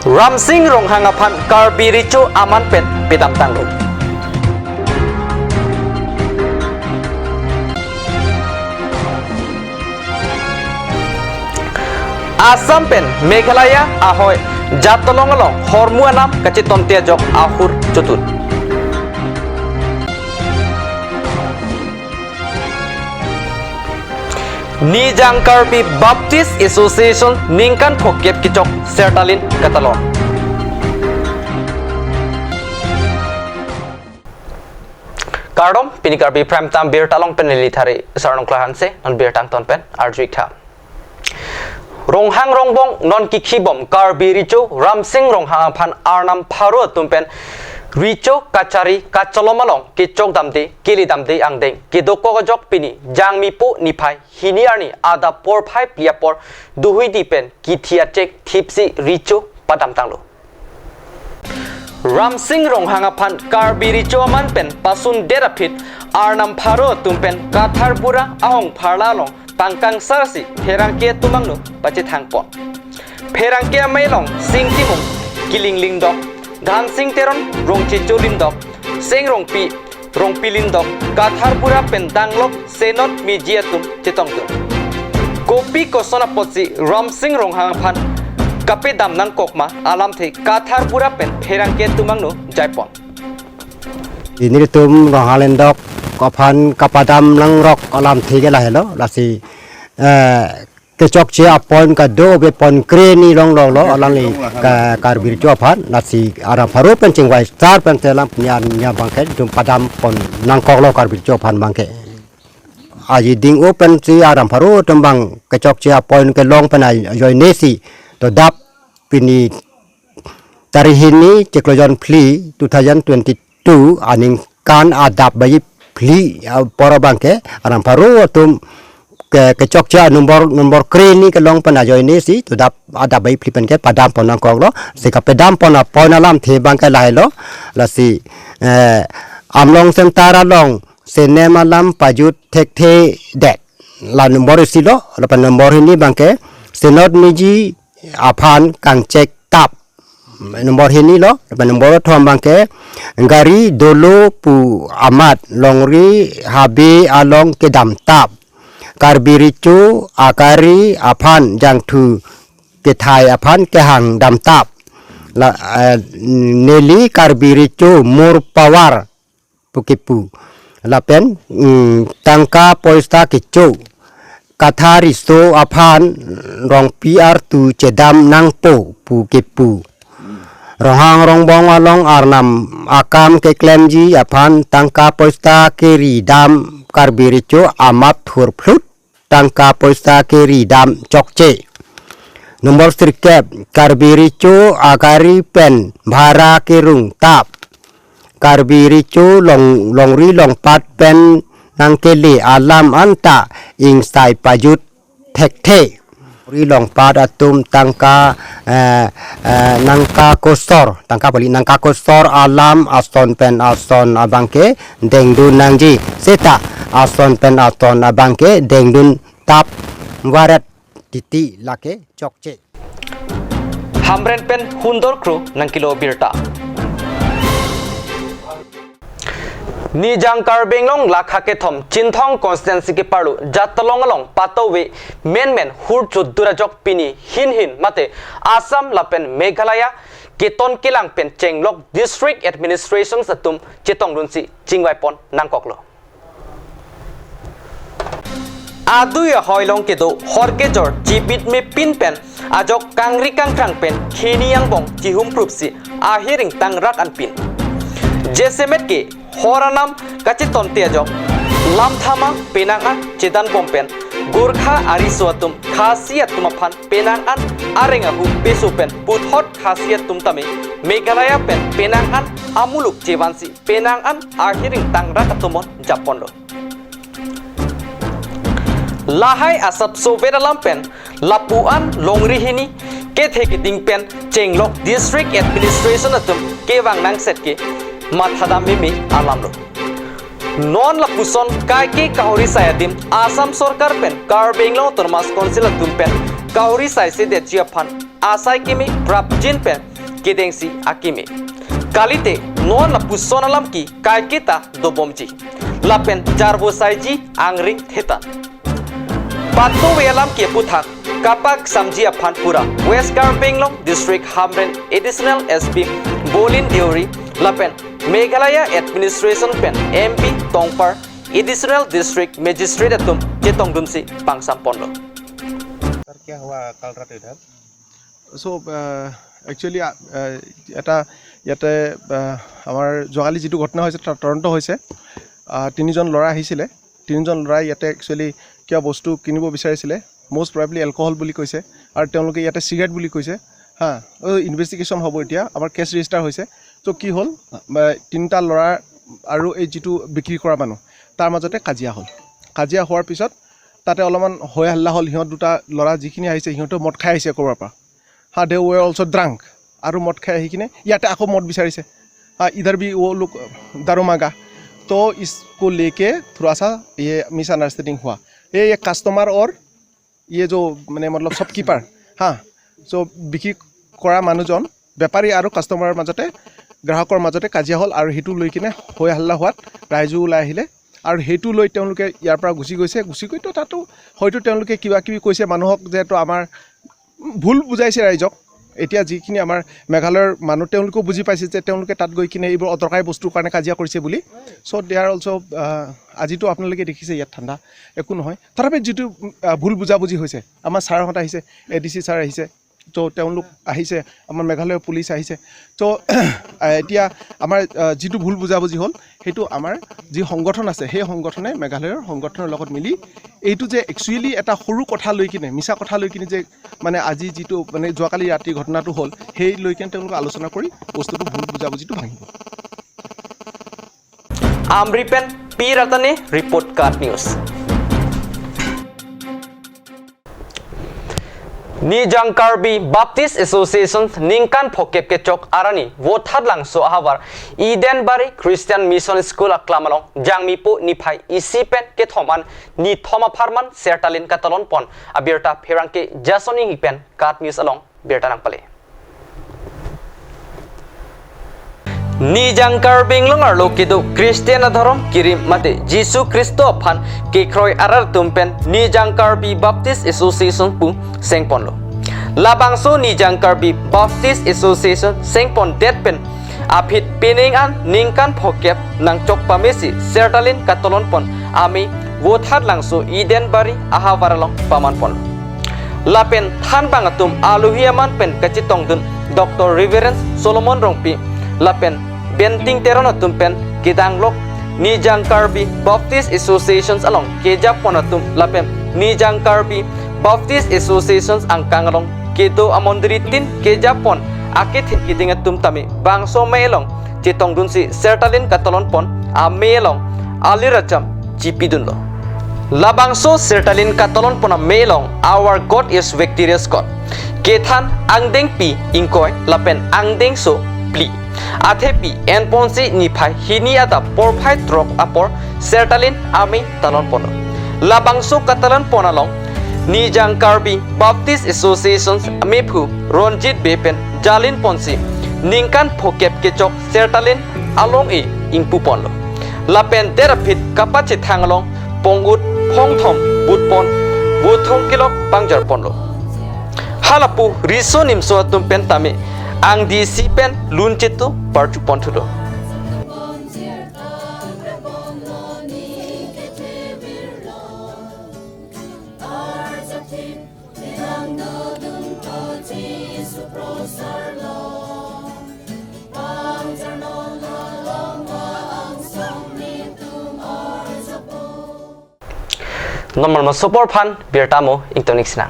Ramsing rong hangapan karbiricho aman pen pedam tanglo. Asam pen Meghalaya ahoy jatolongalong hormuanam kaciton tiajok ahur cutut. Nijang Karbi Baptist Association ningkan phokep kicok sertalin katalon. Kardom pini Karbi prime time beer talong peneli thari sarnong klahanse non beer tang ton pen arjuik tha. Ronghang rongbong non kikhibom Karbi richo Ramsing ronghang phan arnam pharo tumpen Richo kacari kacolomalong kicok damde kili damde angdeng kidoko jok pini jang mipo nipai hiniarni ada por phai piapor duhui dipen kithiatek thipsi richo padam tanglo Ramsing rong hangaphan Karbi richo man pen pasun derapit arnam pharo tumpen katharbura ahong pharlalong pangkang sarsi pherangke tumangno pache thangpon pherangke mailong singtimung kilingling dok Dhan sing teron rong chicholin dok seng rong pilin dok katharbura pen danglok senot mijiatum chitong tu kopi kosona potsi Ramsing rong hangaphan kape dam nang kokma alam the katharbura pen pherangke tumangno jaipon ini tum rong halen dok kophan kapadam lang rok alam the la hello lasi kecok cia pon ka do be pon kreni long long lo alang li ka Karbi richo phan nasi ara pharu pen chingwai star pen telam nyan nya bangke jum padam pon nangkok lo Karbi richo phan bangke aji ding open si ara pharu tembang kecok cia pon ke long pen ai joi nesi to dap pini tarihini ciklojon pli 2022 aning kan adap bayi pli poro bangke ara pharu tum kecok cia nombor kren ni kelong penajo ini si tu dap ada bayi flipen ke padam pon angkong lo sika pedam pon alam the bangkai lai lo la si amlong sentara long senema lam pajut tek the det la nombor si lo la nombor ini bangke senot miji aphan kang cek tap nombor ini lo nombor thom bangke ngari dolo pu amat longri habi along kedam tap Karbi richo akari aphan jang thu ke thai aphan ke hang dam tap la neli Karbi richo mur pawar pukipu la pen tangka poista kicho kathari so aphan rong PR tu cedam nang po pukipu rohang rong bong along arnam akam ke klemji aphan tangka poista keri dam Karbi richo amat thur plut tangka poista keri dam chokche nombor strikep Karbi richo akari pen bhara kerung tap Karbi richo longri long pat pen nang kele alam anta ing sai pajut thekte ri long pat atum tangka nangka kosor tangka bali nangka kosor alam aston pen aston abangke dengdun nangji seta aston pen aston abangke dengdun tap warat titi lake chokche Hamren pen hundor kru nang kilo birta Nijang Karbenglong lakha ke thom Chinthong constituency ke parlu jatolong along patowe men hur chudura jok pini hin mate Assam lapen Meghalaya keton kilang pen chenglok district administration satum chetong runsi chingwai pon nangkoklo Aduya hoilong kedo horke jor jibit me pin pen ajok kangri kangkrang pen khini yang bong jihum prupsi ahiring tang rak an pin jesemet ke horanam kaciton tiajok lam thama penangan cedan pompen Gurkha arisuatum khasiat tumaphan penangan arengahu pesupen puthot khasiat tumtame Meghalaya pen penangan amuluk jebansi penangan ahiring tang rak atumon japondo Lahai asap sovera lampen lapuan longrihini ke theke dingpen chenglok district administration atum kewang nang setke mathada mimi alamlo non lapuson kai kauri sayadim Assam sarkar pen Karbenglong Termas Council atum pen kauri sai se de chiaphan asai kimi prapjin pen kedengsi akime kalite non la puson alam ki kai kita do bomji lapen jarbo saiji angring thetan patu welam ke puthak kapak samjia phanpura West Karpenglong District Hamren Additional SP Bolin Deori lapen Meghalaya Administration Pen MP Tongpar Additional District Magistrate atum Chetong Dunsi Pangsam Pondo. Sir क्या हुआ कल रात इधर so actually এটা ইয়াতে আমাৰ জগালি যেটো ঘটনা হৈছে তদন্ত হৈছে তিনিজন ল'ৰা আহিছিলে তিনিজন ল'ৰাই ইয়াতে একচুয়ালি কিবা বস্তু কিনিব বিচাৰিছিলে মোস্ট প্ৰবাবলি এলকহল বুলি কৈছে আৰু তেওঁলোকে ইয়াতে সিগাৰেট বুলি কৈছে হা ইনভেষ্টিগেশ্যন হ'ব এতিয়া আমাৰ কেছ ৰেজিষ্টাৰ হৈছে তো কি হ'ল তিনিটা ল'ৰা আৰু এই যেটো বিক্ৰী কৰা মানুহ তাৰ মাজতে কাজিয়া হ'ল কাজিয়া হোৱাৰ পিছত তাতে অলপমান হৈ হাল্লা হ'ল হিহঁত দুটা ল'ৰা যিখিনি আহিছে সিহঁতে মদ খাই আহিছে ক'ৰবাৰ পৰা हाँ दे वे ऑल्सो ड्रंक और मद खाई ही इते आको मद विचारिसे हाँ इधर भी वो लोग दारू मांगा तो इसको लेके थोड़ा सा ये मिसअंडरस्टैंडिंग हुआ ये कस्टमर और ये जो मैंने मतलब शॉपकीपर हाँ सो बिक्री কৰা মানুহজন বেপাৰী আৰু কাস্টমাৰৰ মাজতে গ্ৰাহকৰ মাজতে কাজিয়া হ'ল আৰু হেতু লৈ কিনে হৈ হাল্লা হোৱাত ৰাইজো ওলাই আহিলে আৰু হেতু লৈ তেওঁলোকে ইয়াৰ পৰা গুচি গৈছে গুচি গৈ তো তাতো হয়তো তেওঁলোকে কিবা কিবি কৈছে মানুহক যেটো আমাৰ ভুল বুজাইছে ৰাইজক এতিয়া যিখিনি আমাৰ মেঘালয়ৰ মানুহ তেওঁলোকো বুজি পাইছে যে তেওঁলোকে তাত গৈ কিনে এইবোৰ অদৰকাৰী বস্তুৰ কাৰণে কাজিয়া কৰিছে বুলি সো দে আৰ অলসো আজিতো আপোনালোকে দেখিছে ইয়াত ঠাণ্ডা একো নহয় তথাপি যেটো ভুল বুজাবুজি হৈছে আমাৰ ছাৰহঁত আহিছে এডিসি ছাৰ আহিছে তো তেওঁলোক আহিছে আমাৰ মেঘালয় পুলিচ আহিছে তো এতিয়া আমাৰ যেটো ভুল বুজাবুজি হ'ল হেতু আমাৰ যি সংগঠন আছে সেই সংগঠনে মেঘালয়ৰ সংগঠনৰ লগত মিলি এইটো যে একচুয়ালি এটা সৰু কথা লৈ কিনে মিছা কথা লৈ কিনে যে মানে আজি যেটো মানে যোৱাকালি ৰাতি ঘটনাটো হ'ল সেই লৈ কিনে তেওঁলোক আলোচনা কৰি বস্তুটো ভুল বুজাবুজিটো ভাঙিব Amripen P Ratane Report Card News Nijang Karbi Baptist Association Ningkan Phokep ke chok arani vothat lang so ahawar Eden Bari Christian Mission School aklamalong jangmipo niphai isipen ke thoman ni thoma farman sertalin katalon pon abirta pherangke jasoni hipen kat news along birta nang pale Nijang Karbing longar lokido Christian adharom kirim mate Jisu Kristo phan kekroi arar tumpen Nijang Karbi Baptist Association pu sengponlo labangso Nijang Karbi Baptist Association sengpon detpen apit pining an ningkan phokep nang chok pamesi sertalin katolon pon ami wothat langso Eden Bari ahawaralong paman pon lapen than bangatum aluhiaman pen kachitong dun Dr. Reverend Solomon Rongpi lapen benting teron tumpen kidang lok Nijang Karbi Baptist Associations along keja ponatum lapen Nijang Karbi Baptist Associations ang kangalong kedo amondri tin keja pon akit hikiding atum tami bangso melong chitong dun si sertalin katolon pon a melong aliracham jipidunlo labangso sertalin katolon pon a melong our God is victorious God kethan angdeng pi ingkoy lapen angdeng so pli athepi enponsi niphai hini ada porphai drop apor sertalin ami talon pono labangso katalan ponalong Nijang Karbi Baptist Associations Mephu Ronjit Bepen Jalin Ponsi Ningkan Phokep Kechok Sertalin Along E Ingpu Ponlo Lapen Derapit Kapachi Thangalong Pongut Phongthom Butpon Buthong Kilok Pangjar Ponlo Halapu Riso Nimso Tumpen Tame Ang DC Pen Lunchitu Parchu Pontudo Nomor mo support fan birtamo ingtonix na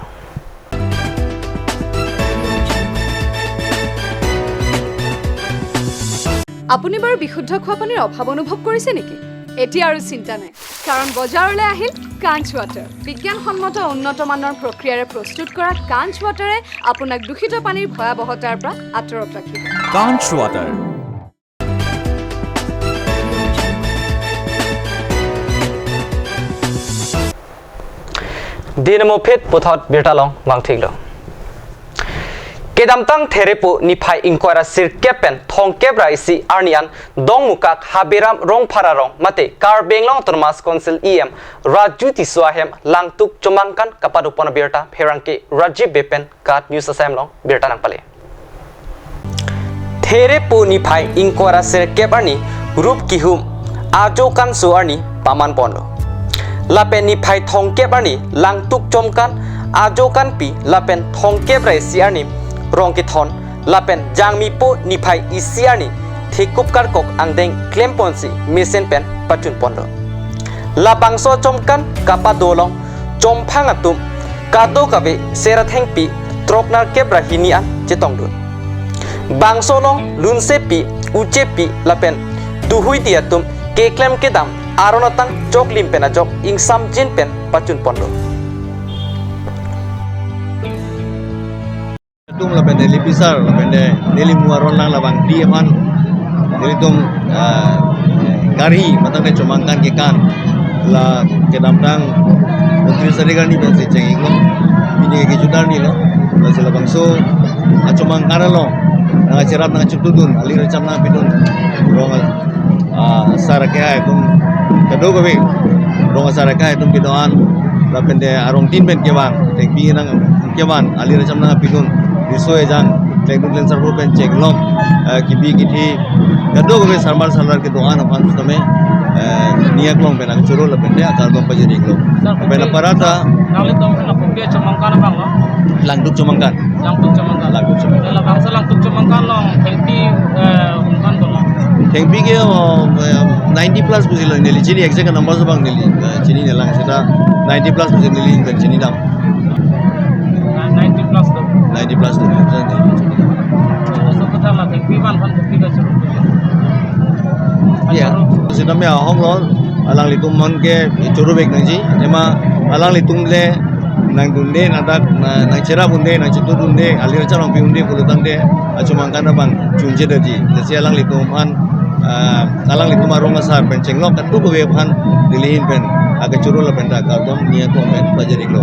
আপুনি বাৰু বিশুদ্ধ খোৱা পানীৰ অভাৱ অনুভৱ কৰিছে নেকি এতিয়া আৰু চিন্তা নাই কাৰণ বজাৰলৈ আহিল কাঞ্চ ৱাটাৰ বিজ্ঞানসন্মত উন্নত মানৰ প্ৰক্ৰিয়াৰে প্ৰস্তুত কৰা কাঞ্চ ৱাটাৰে আপোনাক দূষিত পানীৰ ভয়াৱহতাৰ পৰা আঁতৰত ৰাখিব কাঞ্চ water Dinamo Pit Puthot Birtalong Wangtiglo kedamtang therepu niphai inquara sirkepen thongkebra isi arnian dongmukak habiram rongphararong mate karbenglong Thomas Council em Rajuti Swahem langtuk chomangkan kapadupona birta pherangke Rajiv Bepen kat news asamlong birta nangpale therepu niphai inquara sirkeparni rup kihum ajokan suarni paman pondo lapen niphai thongkeparni langtuk chomkan ajokan pi lapen thongkebra isi arni rongkithon lapen jangmi po niphai isiani thikup karkok angdeng klemponsi misen pen pachun pondo labangso chomkan kapadolong chomphang atum kado kabe seratheng pi troknar kebra hinian chetongdun bangsolong lunse pi uche pi lapen duhui diatum keklem kedam aronatang choklim penajok ingsam jin pen pachun pondo tum la pende li pisar la pende neli muaron lang la bang di man neli tum gari matang ne chomangkan ke kan la ke damtang menteri sarigan ni bensi chenging lo ini ke judar ni lo la sila bangso a chomangkan lo na cerap na chutudun ali racham na bidun rong sarake hai tum kado gawe rong sarake hai tum bidoan la pende arong tin ben ke bang tek bi nang ke bang ali racham na bidun diso ejan teknik lenser pro pen cek lom kibi kiti kado gobe sarmar salar ke doan apanustame niak lom pen churo la pende akar dom pajeri lom pen parata nali tom na pupia chomangkan bang lo langduk chomangkan langtuk chomangkan la bangsa langtuk chomangkan lo healthy unkan to lo tengpi ke 90 plus busil neli chini exact number sa bang neli chini nelang sita 90 plus busil neli kan chini dam 90 plus to 90 plus tu so kata la healthy ban ban pupia ka churu ya sita me hong lo alang litum mon ke churu bek nangji ema alang litum le nang dunde nadak nang cera bunde nang citu dunde alir carong pi unde kulutang de acumangkan bang cunje deji desi alang litum an alang litum arong asar penceng lo katu ko ban dilihin pen aga churu la pen da ka dom nia ko pen bajari lo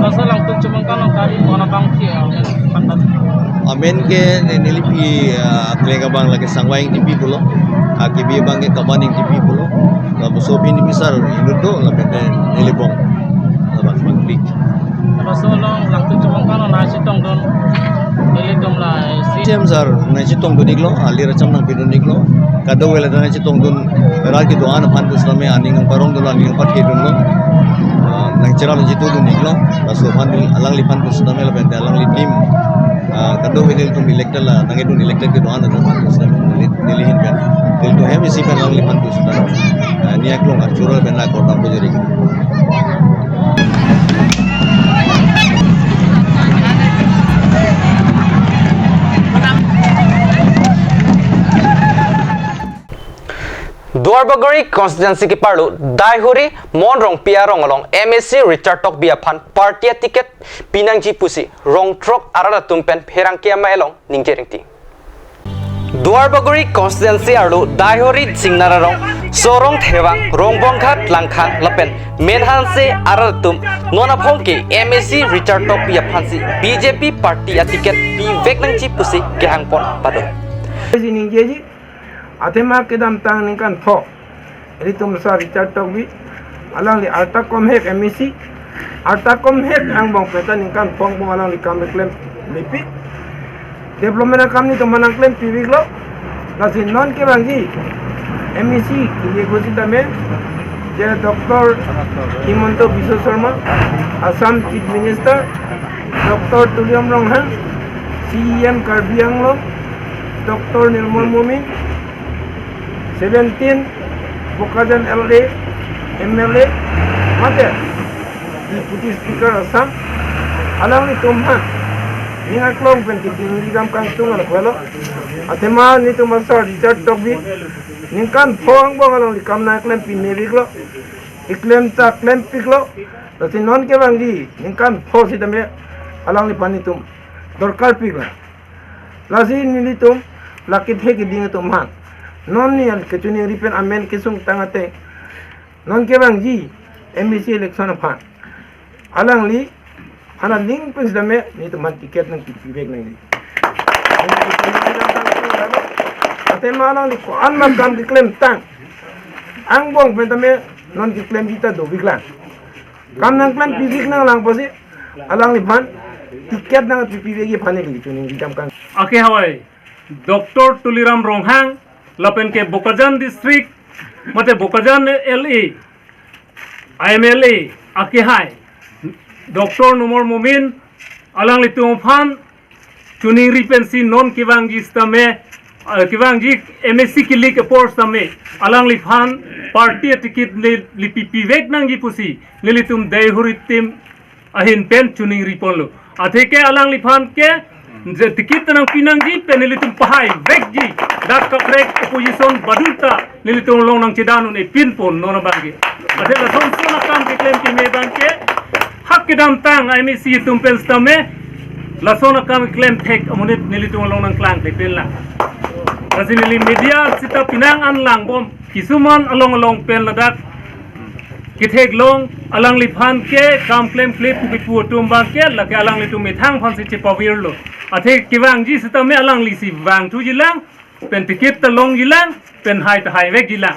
bangsa langtuk chomangkan lo kali ona bang ki pantat amen ke nelipi klega bang lagi sangwaing tipi pulo akibi bang ke kabaning tipi pulo la bosobi ni bisar inudo la pen nelibong la bang klik bangsa lo langtuk chomangkan lo nasi tong don dili tom la James ar nasi tong dun iglo ali racham nang pidun iglo kado wela nasi tong dun ral ki doan phan tu slame ani ng parong dun ani ng pat ke dun lo nang ceral jitu dun iglo rasul phan alang li phan tu slame la benda alang li tim kado welil tu elected la nang edun elected ke doan adu phan tu slame nilihin kan til tu hem isi kan alang li phan tu slame ni aklo ngar chural ben la ko tam ko jeri Duarbagori constituency ki parlo daihori monrong pia rongolong MSC Richard Tok biaphan party ticket pinangji pusi rong trok arala tumpen pherang kia maelong ningjeringti Duarbagori constituency arlo daihori singnara rong sorong thewang rongbong khat langkhang lapen menhanse arala tum nona phongke MSC Richard Tok biaphan si BJP party ticket pi veknangji pusi kehangpon pado Atema kedam tang ningkan tho eri tum sa Richard Tok bi alang li arta kom hek emisi arta kom hek ang bang peta ningkan phong bang alang li kam claim lipi development kam ni to manang claim piwi lo lasi non ke bang ji emisi ki goji dame je Dr. Himanto Biswa Sharma Assam Chief Minister Dr. Tuliam Ronghan CEM Karbi Anglong Dr. Nirmal Mumin 17 Bukadan LA MLA mate Deputy Speaker Assam alang ni tumhan ninga klong pen ki tingam kang tungan kwelo atema ni tumasa Richard Tok bi ningkan phong bong alang li kamna klem pin neviglo iklem ta klem piklo tasi non ke bangi ningkan pho si dame alang li pani tum dorkar pikla lasi ni tum lakit he ki ding tumhan non ni al ketuni ripen amen kisung tangate non ke bang ji MBC election phan alang li ana ling pes dame ni to man ticket nang pibek nang Ate malang ni ko an magam di claim tang. Ang bong pentame non di claim kita do biglan. Kam nang claim pibik nang lang posi alang ni ban tiket nang pibik ye phane li tuning di jam kan. Ake hawai Dr. Tuliram Ronghang lapen ke Bokajan district mate Bokajan LE IMLA ake hai Dr. Numor Mumin alang li tumfan tuning ripensi non kivangji stame kivangji MSC kili ke por stame alang li phan party ticket li pipi vek nang ji pusi lili tum dei huritim ahin pen tuning ripolo atheke alang li phan ke je ticket nang pinangji penili tum pahai vekji dak kakrek opposition baduta lili tum long nang chidanun e pinpon nona bangi ate la son sona kam ke claim ki me banke hak kedam tang IMC tum pen stame la sona kam claim thek amunit nili tum long nang klang te penla rasinili media sita pinang an lang bom kisuman along pen ladak kithek long alang li phan ke kam claim clip bipu tum bang ke la ke alang li tum mithang phan si chipawir lo athe kiwang ji sita me alang li si wang tu jilang pen tikit ta long jilang pen hai ta hai vek jilang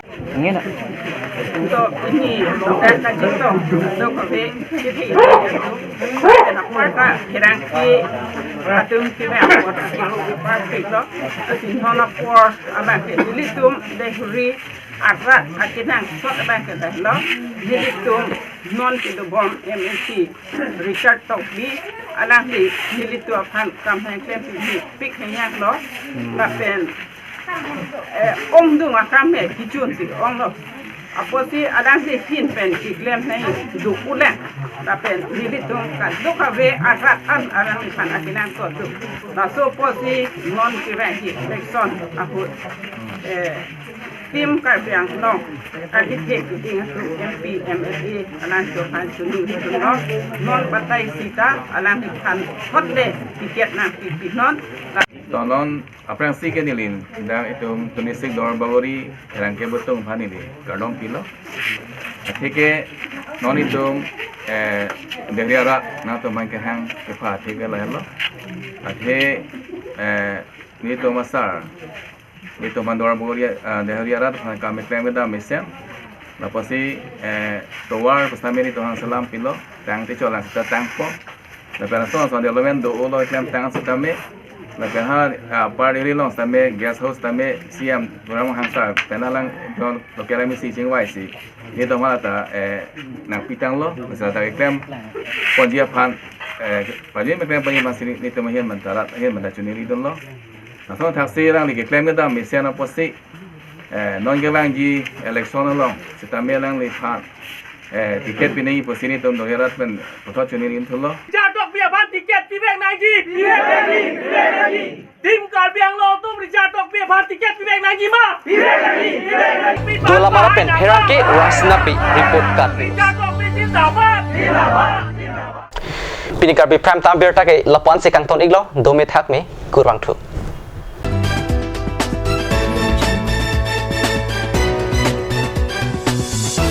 So ini dan kajito do ko be kiti na kwarta kirangki atung kime ko ta ko party lo sin hono por abake dilitum de huri akra akinang so abake da lo dilitum non ki do bom MNC Richard Tokbi alang di dilitu akan kampen kempi pik hanya lo la pen ong dung akam me kijun si ong lo aposi adang si hin pen kiklem nei du ule ta pen dilitum ka do ka ve akrat an alang di pan akinang ko tu na so posi non ki venki election apo tim karbiang no architect ding tu MP MSA alang to kan sunu tu no non batai sita alang di pan hotde tiket na pipi non Tonon aprang sike nilin dang itum tunisik dor bagori rangke betung phani di kadong pilo theke non itum dehriara na to man ke hang ke pha theke la hello athe ni to masar ni to man dor bagori dehriara to ka me klem da mesen la pasi towar pastame ni to hang salam pilo tang te chola sta tang po la persona son de lomen do ulo klem tang satame Nagahan par diri long tame guest house tame siam orang hamsa penalang don lokera mi si jingwai si ni to malata nang pitang lo misal ta klem ponjia phan pali me klem pani masini ni to mahian mantarat hian manda chuni don lo na so taksi rang ni klem da mi sian posi non gewang ji election lo sitame lang li phan tiket pinai posini tom doherat pen potho chuni rin thulo Jadok biar ban tiket pibek nangji tim karbiang lo tum jadok biar ban tiket pibek nangji ma Tula mara pen herake rasnapi report card jadok biar dapat Pini karbi prime time beer take lapan se kang ton iglo dome thak me kurang thu